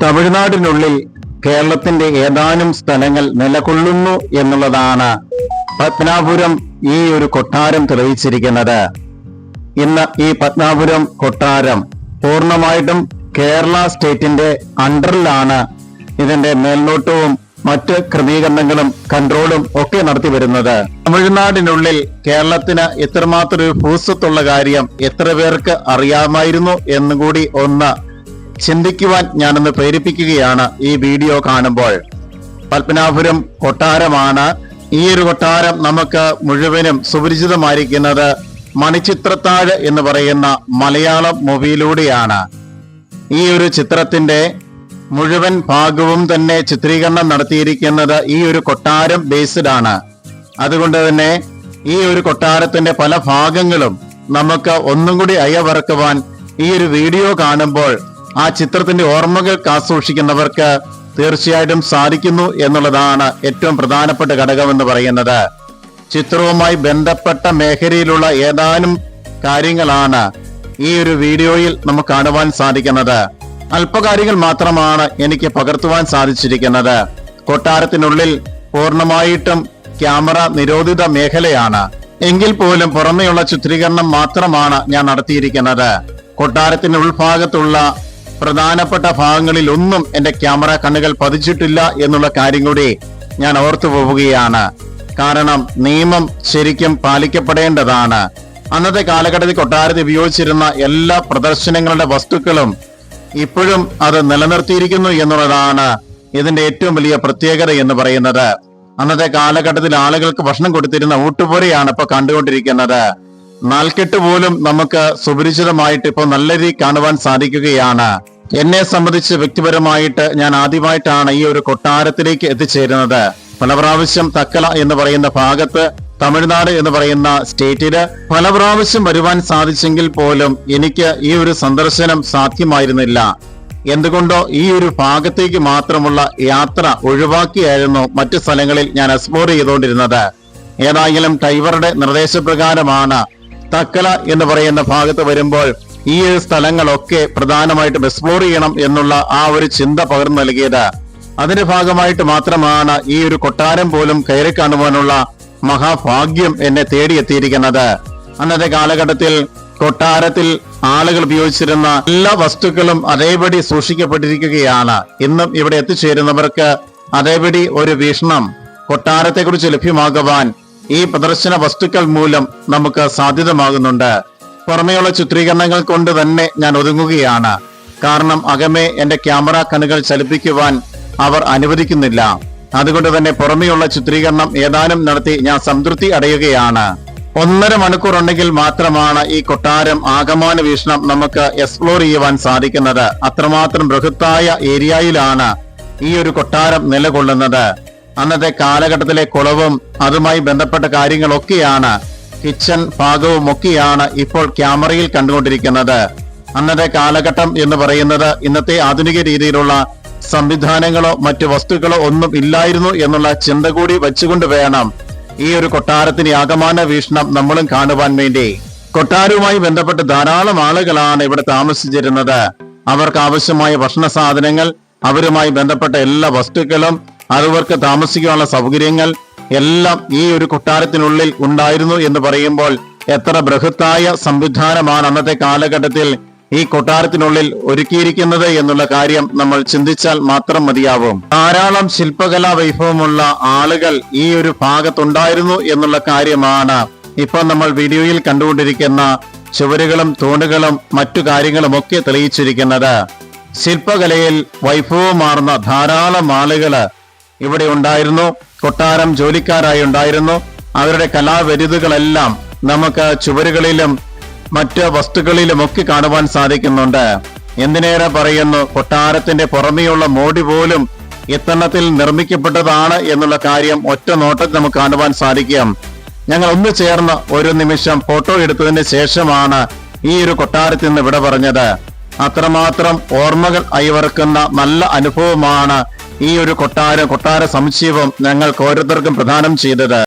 തമിഴ്നാടിനുള്ളിൽ കേരളത്തിന്റെ ഏതാനും സ്ഥലങ്ങൾ നിലകൊള്ളുന്നു എന്നുള്ളതാണ് പത്മനാഭപുരം ഈ ഒരു കൊട്ടാരം തെളിയിച്ചിരിക്കുന്നത്. ഇന്ന് ഈ പത്മനാഭപുരം കൊട്ടാരം പൂർണ്ണമായിട്ടും കേരള സ്റ്റേറ്റിന്റെ അണ്ടറിലാണ് ഇതിന്റെ മേൽനോട്ടവും മറ്റ് ക്രമീകരണങ്ങളും കൺട്രോളും ഒക്കെ നടത്തി വരുന്നത്. തമിഴ്നാടിനുള്ളിൽ കേരളത്തിന് എത്രമാത്രം ഒരു ഭൂസ്വത്തുള്ള കാര്യം എത്ര പേർക്ക് അറിയാമായിരുന്നു എന്നുകൂടി ഒന്ന് ചിന്തിക്കുവാൻ ഞാനൊന്ന് പ്രേരിപ്പിക്കുകയാണ് ഈ വീഡിയോ കാണുമ്പോൾ. പത്മനാഭപുരം കൊട്ടാരമാണ്. ഈ ഒരു കൊട്ടാരം നമുക്ക് മുഴുവനും സുപരിചിതമായിരിക്കുന്നത് മണിച്ചിത്രത്താഴ് എന്ന് പറയുന്ന മലയാളം മൂവിയിലൂടെയാണ്. ഈ ഒരു ചിത്രത്തിന്റെ മുഴുവൻ ഭാഗവും തന്നെ ചിത്രീകരണം നടത്തിയിരിക്കുന്നത് ഈ ഒരു കൊട്ടാരം ബേസ്ഡ് ആണ്. അതുകൊണ്ട് തന്നെ ഈ ഒരു കൊട്ടാരത്തിന്റെ പല ഭാഗങ്ങളും നമുക്ക് ഒന്നും കൂടി അയവറക്കുവാൻ ഈ ഒരു വീഡിയോ കാണുമ്പോൾ ആ ചിത്രത്തിന്റെ ഓർമ്മകൾ കാസൂക്ഷിക്കുന്നവർക്ക് തീർച്ചയായിട്ടും സാധിക്കുന്നു എന്നുള്ളതാണ് ഏറ്റവും പ്രധാനപ്പെട്ട ഘടകമെന്ന് പറയുന്നത്. ചിത്രവുമായി ബന്ധപ്പെട്ട മേഖലയിലുള്ള ഏതാനും കാര്യങ്ങളാണ് ഈ ഒരു വീഡിയോയിൽ നമുക്ക് കാണുവാൻ സാധിക്കുന്നത്. അല്പകാര്യങ്ങൾ മാത്രമാണ് എനിക്ക് പകർത്തുവാൻ സാധിച്ചിരിക്കുന്നത്. കൊട്ടാരത്തിനുള്ളിൽ പൂർണ്ണമായിട്ടും ക്യാമറ നിരോധിത മേഖലയാണ്. എങ്കിൽ പോലും പുറമെയുള്ള ചിത്രീകരണം മാത്രമാണ് ഞാൻ നടത്തിയിരിക്കുന്നത്. കൊട്ടാരത്തിന്റെ ഉൾഭാഗത്തുള്ള പ്രധാനപ്പെട്ട ഭാഗങ്ങളിൽ ഒന്നും എന്റെ ക്യാമറ കണ്ണുകൾ പതിച്ചിട്ടില്ല എന്നുള്ള കാര്യം കൂടി ഞാൻ ഓർത്തു പോവുകയാണ്. കാരണം നിയമം ശരിക്കും പാലിക്കപ്പെടേണ്ടതാണ്. അന്നത്തെ കാലഘട്ടത്തിൽ കൊട്ടാരത്തിൽ ഉപയോഗിച്ചിരുന്ന എല്ലാ പ്രദർശനങ്ങളുടെ വസ്തുക്കളും ഇപ്പോഴും അത് നിലനിർത്തിയിരിക്കുന്നു എന്നുള്ളതാണ് ഇതിന്റെ ഏറ്റവും വലിയ പ്രത്യേകത എന്ന് പറയുന്നത്. അന്നത്തെ കാലഘട്ടത്തിൽ ആളുകൾക്ക് ഭക്ഷണം കൊടുത്തിരുന്ന ഊട്ടുപുരയാണ് ഇപ്പൊ കണ്ടുകൊണ്ടിരിക്കുന്നത്. നാൽക്കെട്ട് പോലും നമുക്ക് സുപരിചിതമായിട്ട് ഇപ്പോൾ നല്ല രീതിയിൽ കാണുവാൻ സാധിക്കുകയാണ്. എന്നെ സംബന്ധിച്ച് വ്യക്തിപരമായിട്ട് ഞാൻ ആദ്യമായിട്ടാണ് ഈ ഒരു കൊട്ടാരത്തിലേക്ക് എത്തിച്ചേരുന്നത്. പല പ്രാവശ്യം തക്കല എന്ന് പറയുന്ന ഭാഗത്ത്, തമിഴ്നാട് എന്ന് പറയുന്ന സ്റ്റേറ്റില് പല പ്രാവശ്യം വരുവാൻ സാധിച്ചെങ്കിൽ പോലും എനിക്ക് ഈ ഒരു സന്ദർശനം സാധ്യമായിരുന്നില്ല. എന്തുകൊണ്ടോ ഈ ഒരു ഭാഗത്തേക്ക് മാത്രമുള്ള യാത്ര ഒഴിവാക്കിയായിരുന്നു മറ്റു സ്ഥലങ്ങളിൽ ഞാൻ എക്സ്പ്ലോർ ചെയ്തുകൊണ്ടിരുന്നത്. ഏതായാലും ഡ്രൈവറുടെ നിർദ്ദേശപ്രകാരമാണ് തക്കല എന്ന് പറയുന്ന ഭാഗത്ത് വരുമ്പോൾ ഈ സ്ഥലങ്ങളൊക്കെ പ്രധാനമായിട്ടും എക്സ്പ്ലോർ ചെയ്യണം എന്നുള്ള ആ ഒരു ചിന്ത പകർന്നു നൽകിയത്. അതിന്റെ ഭാഗമായിട്ട് മാത്രമാണ് ഈ ഒരു കൊട്ടാരം പോലും കയറി കാണുവാനുള്ള മഹാഭാഗ്യം എന്നെ തേടിയെത്തിയിരിക്കുന്നത്. അന്നത്തെ കാലഘട്ടത്തിൽ കൊട്ടാരത്തിൽ ആളുകൾ ഉപയോഗിച്ചിരുന്ന എല്ലാ വസ്തുക്കളും അതേപടി സൂക്ഷിക്കപ്പെട്ടിരിക്കുകയാണ്. ഇന്നും ഇവിടെ എത്തിച്ചേരുന്നവർക്ക് അതേപടി ഒരു വീക്ഷണം കൊട്ടാരത്തെക്കുറിച്ച് ലഭ്യമാകുവാൻ ഈ പ്രദർശന വസ്തുക്കൾ മൂലം നമുക്ക് സാധ്യതമാകുന്നുണ്ട്. പുറമെയുള്ള ചിത്രീകരണങ്ങൾ കൊണ്ട് തന്നെ ഞാൻ ഒതുങ്ങുകയാണ്. കാരണം അകമേ എന്റെ ക്യാമറ കണ്ണുകൾ ചലിപ്പിക്കുവാൻ അവർ അനുവദിക്കുന്നില്ല. അതുകൊണ്ട് തന്നെ പുറമെയുള്ള ചിത്രീകരണം ഏതാനും നടത്തി ഞാൻ സംതൃപ്തി അടയുകയാണ്. 1.5 മണിക്കൂർ ഉണ്ടെങ്കിൽ മാത്രമാണ് ഈ കൊട്ടാരം ആകമാന വീക്ഷണം നമുക്ക് എക്സ്പ്ലോർ ചെയ്യുവാൻ സാധിക്കുന്നത്. അത്രമാത്രം ബൃഹത്തായ ഏരിയയിലാണ് ഈ ഒരു കൊട്ടാരം നിലകൊള്ളുന്നത്. അന്നത്തെ കാലഘട്ടത്തിലെ കുളവും അതുമായി ബന്ധപ്പെട്ട കാര്യങ്ങളൊക്കെയാണ്, കിച്ചൺ ഭാഗവും ഒക്കെയാണ് ഇപ്പോൾ ക്യാമറയിൽ കണ്ടുകൊണ്ടിരിക്കുന്നത്. അന്നത്തെ കാലഘട്ടം എന്ന് പറയുന്നത് ഇന്നത്തെ ആധുനിക രീതിയിലുള്ള സംവിധാനങ്ങളോ മറ്റു വസ്തുക്കളോ ഒന്നും ഇല്ലായിരുന്നു എന്നുള്ള ചിന്ത കൂടി വെച്ചുകൊണ്ട് വേണം ഈ ഒരു കൊട്ടാരത്തിന് ആകമാന വീക്ഷണം നമ്മളും കാണുവാൻ വേണ്ടി. കൊട്ടാരവുമായി ബന്ധപ്പെട്ട് ധാരാളം ആളുകളാണ് ഇവിടെ താമസിച്ചിരുന്നത്. അവർക്ക് ആവശ്യമായ ഭക്ഷണ സാധനങ്ങൾ, അവരുമായി ബന്ധപ്പെട്ട എല്ലാ വസ്തുക്കളും, അവർക്ക് താമസിക്കാനുള്ള സൗകര്യങ്ങൾ എല്ലാം ഈ ഒരു കൊട്ടാരത്തിനുള്ളിൽ ഉണ്ടായിരുന്നു എന്ന് പറയുമ്പോൾ എത്ര ബൃഹത്തായ സംവിധാനമാണ് അന്നത്തെ കാലഘട്ടത്തിൽ ഈ കൊട്ടാരത്തിനുള്ളിൽ ഒരുക്കിയിരിക്കുന്നത് എന്നുള്ള കാര്യം നമ്മൾ ചിന്തിച്ചാൽ മാത്രം മതിയാവും. ധാരാളം ശില്പകലാ വൈഭവമുള്ള ആളുകൾ ഈ ഒരു ഭാഗത്തുണ്ടായിരുന്നു എന്നുള്ള കാര്യമാണ് ഇപ്പൊ നമ്മൾ വീഡിയോയിൽ കണ്ടുകൊണ്ടിരിക്കുന്ന ചുവരുകളും തൂണുകളും മറ്റു കാര്യങ്ങളും ഒക്കെ തെളിയിച്ചിരിക്കുന്നത്. ശില്പകലയിൽ വൈഭവമാർന്ന ധാരാളം ആളുകള് ഇവിടെ ഉണ്ടായിരുന്നു. കൊട്ടാരം ജോലിക്കാരായി ഉണ്ടായിരുന്നു. അവരുടെ കലാവിരുതുകളെല്ലാം നമുക്ക് ചുവരുകളിലും മറ്റ് വസ്തുക്കളിലും ഒക്കെ കാണുവാൻ സാധിക്കുന്നുണ്ട്. എന്തിനേറെ പറയുന്നു, കൊട്ടാരത്തിന്റെ പുറമെയുള്ള മോടി പോലും ഇത്തരണത്തിൽ നിർമ്മിക്കപ്പെട്ടതാണ് എന്നുള്ള കാര്യം ഒറ്റ നോട്ടത്തിൽ നമുക്ക് കാണുവാൻ സാധിക്കും. ഞങ്ങൾ ഒന്ന് ചേർന്ന് ഒരു നിമിഷം ഫോട്ടോ എടുത്തതിന് ശേഷമാണ് ഈ ഒരു കൊട്ടാരത്തിൽ നിന്ന് വിട പറഞ്ഞത്. അത്രമാത്രം ഓർമ്മകൾ അയവറക്കുന്ന നല്ല അനുഭവമാണ് ഈ ഒരു കൊട്ടാര സമുച്ചയവും ഞങ്ങൾക്ക് ഓരോരുത്തർക്കും പ്രദാനം ചെയ്തത്.